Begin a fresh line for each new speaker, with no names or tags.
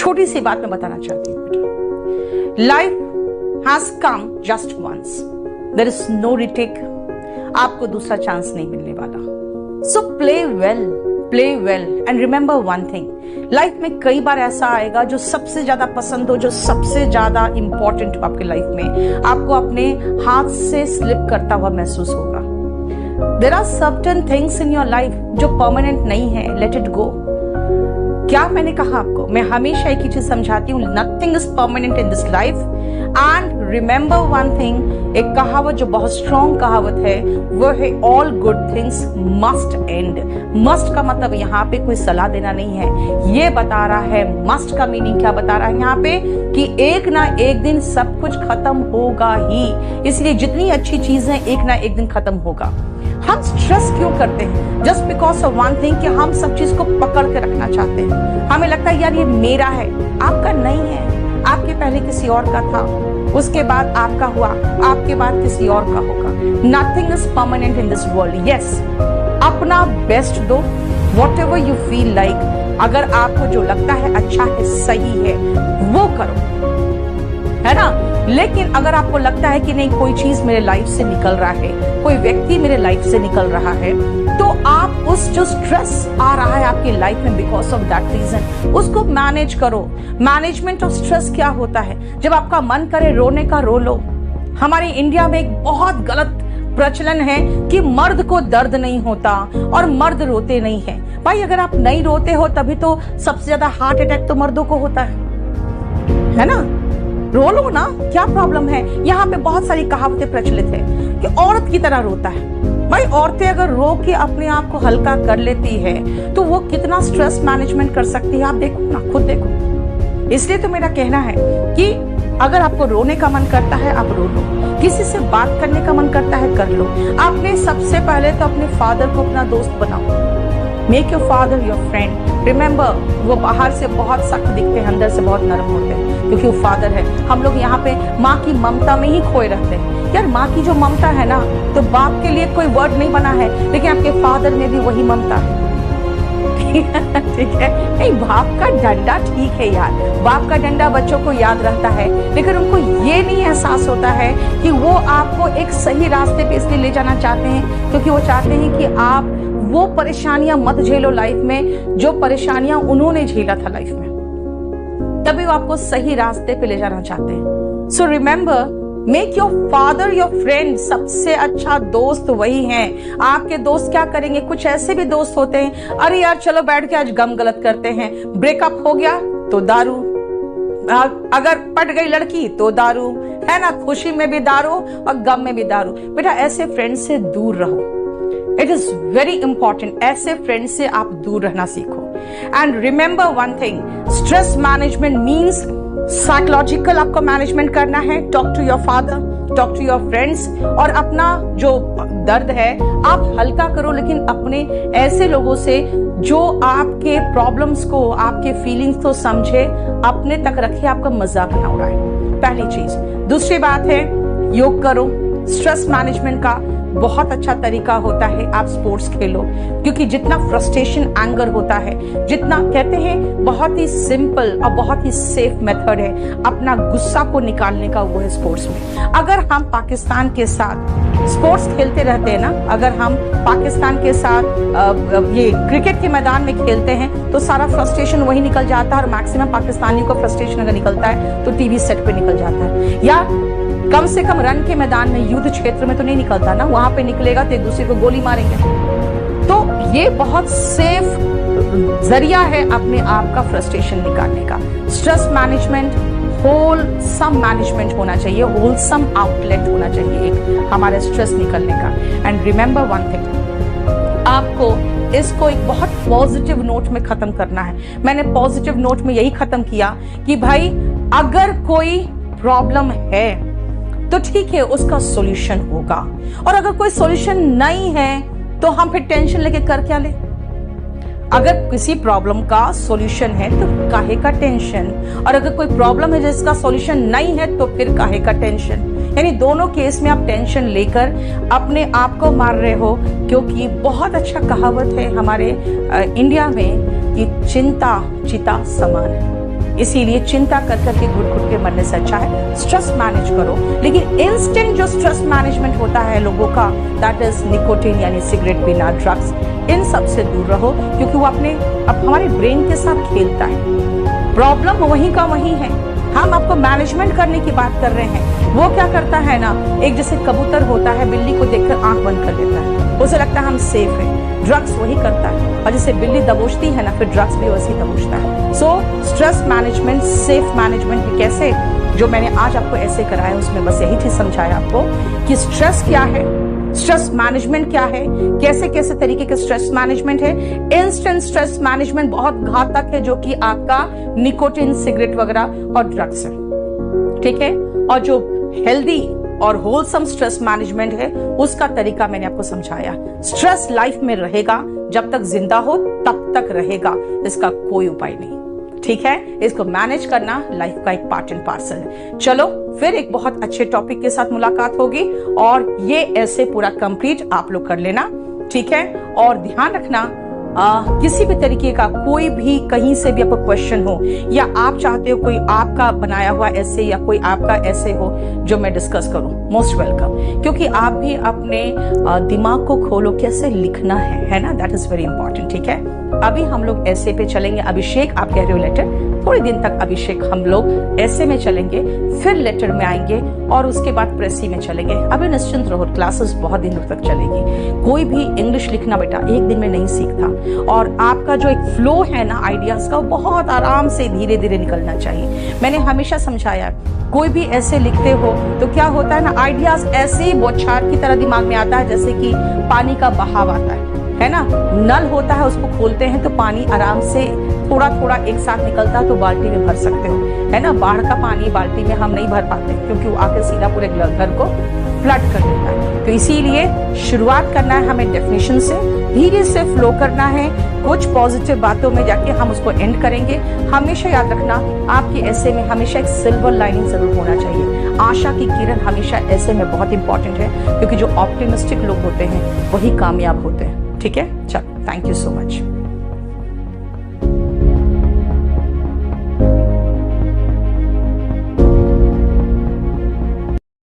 छोटी सी बात मैं बताना चाहती हूँ बेटा, life has come just once, there is no retake. आपको दूसरा चांस नहीं मिलने वाला। So play well and remember one thing, life में कई बार ऐसा आएगा जो सबसे ज्यादा पसंद हो, जो सबसे ज्यादा इंपॉर्टेंट हो आपके लाइफ में, आपको अपने हाथ से स्लिप करता हुआ महसूस होगा। There are certain things in your life जो परमानेंट नहीं है, लेट इट गो। क्या मैंने कहा आपको? मैं हमेशा एक ही चीज समझाती हूँ, nothing is permanent in this life and remember one thing. एक कहावत जो बहुत स्ट्रॉन्ग कहावत है वो है all good things must and. Must का मतलब यहाँ पे कोई सलाह देना नहीं है, ये बता रहा है मस्ट का मीनिंग क्या बता रहा है यहाँ पे, कि एक ना एक दिन सब कुछ खत्म होगा ही। इसलिए जितनी अच्छी चीजें एक ना एक दिन खत्म होगा। हम स्ट्रेस क्यों करते हैं? Just because of one thing कि हम सब चीज को पकड़ के रखना चाहते हैं। हमें लगता है यार ये मेरा है, आपका नहीं है। आपके पहले किसी और का था, उसके बाद आपका हुआ, आपके बाद किसी और का होगा। Nothing is permanent in this world. Yes, अपना बेस्ट दो, what ever you feel like. अगर आपको जो लगता है अच्छा है, सही है, वो करो, है ना। लेकिन अगर आपको लगता है कि नहीं कोई चीज मेरे लाइफ से निकल रहा है, कोई व्यक्ति मेरे लाइफ से निकल रहा है, तो आप उस जो स्ट्रेस आ रहा है आपकी लाइफ में बिकॉज ऑफ दैट रीजन, उसको मैनेज करो। मैनेजमेंट ऑफ स्ट्रेस क्या होता है? जब आपका मन करे रोने का, रो लो। हमारे इंडिया में एक बहुत गलत प्रचलन है कि मर्द को दर्द नहीं होता और मर्द रोते नहीं है। भाई अगर आप नहीं रोते हो तभी तो सबसे ज्यादा हार्ट अटैक तो मर्दों को होता है ना। रो लो ना, क्या प्रॉब्लम है? यहाँ पे बहुत सारी कहावतें प्रचलित है कि औरत की तरह रोता है। भाई औरतें अगर रो के अपने आप को हल्का कर लेती है तो वो कितना स्ट्रेस मैनेजमेंट कर सकती है, आप देखो ना, खुद देखो। इसलिए तो मेरा कहना है कि अगर आपको रोने का मन करता है आप रो लो, किसी से बात करने का मन करता है कर लो। आपने सबसे पहले तो अपने फादर को अपना दोस्त बनाओ। Make your father your friend. Remember, वो बाहर से बहुत सख्त दिखते हैं, अंदर से बहुत नरम होते हैं, क्योंकि वो फादर है। हम लोग यहाँ पे माँ की ममता में ही खोए रहते हैं। यार माँ की जो ममता है ना, तो बाप के लिए कोई वर्ड नहीं बना है, लेकिन आपके फादर में भी वही ममता है। ठीक है, नहीं बाप का डंडा ठीक है यार, बाप का डंडा बच्चों को याद रहता है, लेकिन उनको ये नहीं एहसास होता है कि वो आपको एक सही रास्ते पे इसलिए ले जाना चाहते हैं, क्योंकि वो चाहते हैं कि आप वो परेशानियां मत झेलो लाइफ में जो परेशानियां उन्होंने झेला था लाइफ में, तभी वो आपको सही रास्ते पे ले जाना चाहते हैं। So remember, make your father your friend. सबसे अच्छा दोस्त वही हैं। आपके दोस्त क्या करेंगे? कुछ ऐसे भी दोस्त होते हैं, अरे यार चलो बैठ के आज गम गलत करते हैं, ब्रेकअप हो गया तो दारू, अगर पट गई लड़की तो दारू, है ना, खुशी में भी दारू और गम में भी दारू। बेटा ऐसे फ्रेंड से दूर रहो, इट इज वेरी इंपॉर्टेंट। ऐसे फ्रेंड से आप दूर रहना सीखो। And remember one thing, stress management means psychological आपको मैनेजमेंट करना है। Talk to your father, talk to your friends, और अपना जो दर्द है आप हल्का करो, लेकिन अपने ऐसे लोगों से जो आपके प्रॉब्लम्स को, आपके फीलिंग्स को समझे, अपने तक रखे, आपका मजाक ना उड़ाए। पहली चीज। दूसरी बात है, योग करो। स्ट्रेस मैनेजमेंट का बहुत अच्छा तरीका होता है आप स्पोर्ट्स खेलो, क्योंकि जितना फ्रस्ट्रेशन, एंगर होता है, जितना कहते हैं बहुत ही सिंपल और बहुत ही सेफ मेथड है अपना गुस्सा को निकालने का, वो है स्पोर्ट्स में। अगर हम पाकिस्तान के साथ स्पोर्ट्स खेलते रहते हैं ना, अगर हम पाकिस्तान के साथ ये क्रिकेट के मैदान में खेलते हैं तो सारा फ्रस्ट्रेशन वही निकल जाता है, और मैक्सिमम पाकिस्तानियों को फ्रस्ट्रेशन अगर निकलता है तो टीवी सेट पे निकल जाता है, या कम से कम रन के मैदान में, युद्ध क्षेत्र में तो नहीं निकलता ना, वहां पे निकलेगा तो एक दूसरे को गोली मारेंगे। तो ये बहुत सेफ जरिया है अपने आप का फ्रस्ट्रेशन निकालने का। स्ट्रेस मैनेजमेंट होलसम मैनेजमेंट होना चाहिए, होलसम आउटलेट होना चाहिए एक हमारे स्ट्रेस निकलने का। एंड रिमेंबर वन थिंग, आपको इसको एक बहुत पॉजिटिव नोट में खत्म करना है। मैंने पॉजिटिव नोट में यही खत्म किया कि भाई अगर कोई प्रॉब्लम है तो ठीक है, उसका सॉल्यूशन होगा, और अगर कोई सॉल्यूशन नहीं है तो हम फिर टेंशन लेके कर क्या ले? अगर किसी प्रॉब्लम का सॉल्यूशन है तो काहे का टेंशन, और अगर कोई प्रॉब्लम है जिसका सॉल्यूशन नहीं है तो फिर काहे का टेंशन। यानी दोनों केस में आप टेंशन लेकर अपने आप को मार रहे हो, क्योंकि बहुत अच्छा कहावत है हमारे इंडिया में कि चिंता चिता समान है। इसीलिए चिंता कर करके घुट घुट के मरने से अच्छा है स्ट्रेस मैनेज करो। लेकिन इंस्टेंट जो स्ट्रेस मैनेजमेंट होता है लोगों का, दैट इज निकोटीन यानी सिगरेट पीना, ड्रग्स, इन सब से दूर रहो, क्योंकि वो अब हमारे ब्रेन के साथ खेलता है। प्रॉब्लम वहीं का वहीं है। हम आपको मैनेजमेंट करने की बात कर रहे हैं। वो क्या करता है ना, एक जैसे कबूतर होता है, बिल्ली को देखकर आंख बंद कर देता है, उसे लगता है हम सेफ है। ड्रग्स वही करता है, और जैसे बिल्ली दबोचती है ना, फिर ड्रग्स भी वैसे ही दबोचता है। So stress management, safe management कैसे, जो मैंने आज आपको ऐसे कराया उसमें बस यही चीज समझाया आपको कि स्ट्रेस क्या है, स्ट्रेस मैनेजमेंट क्या है, कैसे कैसे तरीके के स्ट्रेस मैनेजमेंट है। इंस्टेंट स्ट्रेस मैनेजमेंट बहुत घातक है, जो कि आपका निकोटीन, सिगरेट वगैरह और ड्रग्स है, ठीक है। और जो हेल्दी और होलसम स्ट्रेस मैनेजमेंट है, उसका तरीका मैंने आपको समझाया। स्ट्रेस लाइफ में रहेगा, जब तक जिंदा हो तब तक रहेगा, इसका कोई उपाय नहीं, ठीक है। इसको मैनेज करना लाइफ का एक पार्ट एंड पार्सल है। चलो फिर एक बहुत अच्छे टॉपिक के साथ मुलाकात होगी, और ये ऐसे पूरा कंप्लीट आप लोग कर लेना, ठीक है। और ध्यान रखना, किसी भी तरीके का कोई भी कहीं से भी आपको क्वेश्चन हो, या आप चाहते हो कोई आपका बनाया हुआ ऐसे या कोई आपका ऐसे हो जो मैं डिस्कस करूं, मोस्ट वेलकम। क्योंकि आप भी अपने दिमाग को खोलो, कैसे लिखना है ना, दैट इज वेरी इंपॉर्टेंट, ठीक है। अभी हम लोग ऐसे पे चलेंगे। अभिषेक आप कह रहे हो लेटर, थोड़े दिन तक अभिषेक हम लोग ऐसे में चलेंगे, फिर लेटर में आएंगे, और उसके बाद प्रेसी में चलेंगे। अभी निश्चिंत रहो, क्लासेस बहुत दिनों तक चलेगी। कोई भी इंग्लिश लिखना बेटा एक दिन में नहीं सीखता, और आपका जो एक फ्लो है ना आइडियाज का, वो बहुत आराम से धीरे धीरे निकलना चाहिए। मैंने हमेशा समझाया, कोई भी ऐसे लिखते हो तो क्या होता है ना, आइडियाज ऐसे ही बौछार की तरह दिमाग में आता है, जैसे कि पानी का बहाव आता है ना। नल होता है, उसको खोलते हैं तो पानी आराम से थोड़ा थोड़ा एक साथ निकलता है, तो बाल्टी में भर सकते हो, है ना। बाढ़ का पानी बाल्टी में हम नहीं भर पाते, क्योंकि वो आके सीधा पूरे घर को फ्लड कर देता है। तो इसीलिए शुरुआत करना है हमें डेफिनेशन से, धीरे से फ्लो करना है, कुछ पॉजिटिव बातों में जाके हम उसको एंड करेंगे। हमेशा याद रखना, आपके ऐसे में हमेशा एक सिल्वर लाइनिंग जरूर होना चाहिए। आशा की किरण हमेशा ऐसे में बहुत इंपॉर्टेंट है, क्योंकि जो ऑप्टिमिस्टिक लोग होते हैं वही कामयाब होते हैं, ठीक है। चलो, थैंक यू सो मच।